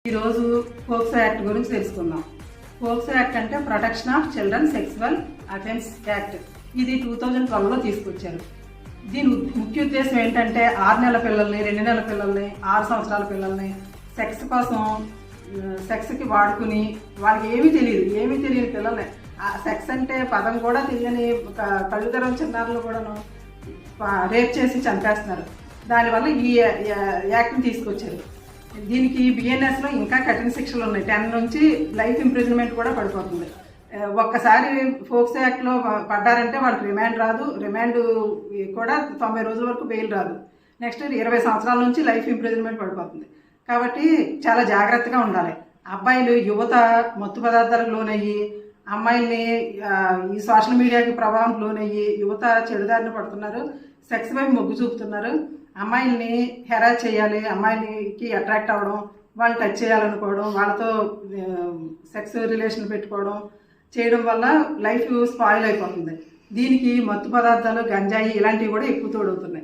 ఈరోజు POCSO act గురించి తెలుసుకుందాం. పోక్సో యాక్ట్ అంటే protection of children sexual offence act. ఇది 2012లో తీసుకొచ్చారు. దీని ముఖ్య ఉద్దేశం ఏంటంటే 6 నెలల పిల్లల్ని, 2 నెలల పిల్లల్ని, 6 సంవత్సరాల పిల్లల్ని సెక్స్ కోసం సెక్స్కి వాడుకుని వాళ్ళకి ఏమీ తెలియని పిల్లల్ని, సెక్స్ అంటే పదం కూడా తెలియని కళ్ళు తెరవని చిన్నారులు కూడాను రేప్ చేసి చంపేస్తున్నారు. దానివల్ల ఈ యాక్ట్ని తీసుకొచ్చారు. దీనికి బిఎన్ఎస్లో ఇంకా కఠిన శిక్షలు ఉన్నాయి. 10 నుంచి లైఫ్ ఇంప్రిజన్మెంట్ కూడా పడిపోతుంది. ఒక్కసారి పోక్సో యాక్ట్లో పడ్డారంటే వాళ్ళకి రిమాండ్ రాదు. రిమాండ్ కూడా 90 రోజుల వరకు బెయిల్ రాదు. నెక్స్ట్ 20 సంవత్సరాల నుంచి లైఫ్ ఇంప్రిజన్మెంట్ పడిపోతుంది. కాబట్టి చాలా జాగ్రత్తగా ఉండాలి. అబ్బాయిలు, యువత మత్తు పదార్థాలకు లోనయ్యి, అమ్మాయిల్ని ఈ సోషల్ మీడియాకి ప్రభావం లోనయ్యి యువత చెడుదారిన పడుతున్నారు. సెక్స్ వైపు మొగ్గు చూపుతున్నారు. అమ్మాయిల్ని హెరాస్ చేయాలి, అమ్మాయిలకి అట్రాక్ట్ అవ్వడం, వాళ్ళు టచ్ చేయాలనుకోవడం, వాళ్ళతో సెక్స్ రిలేషన్ పెట్టుకోవడం చేయడం వల్ల లైఫ్ స్పాయిల్ అయిపోతుంది. దీనికి మత్తు పదార్థాలు, గంజాయి ఇలాంటివి కూడా ఎక్కువ తోడవుతున్నాయి.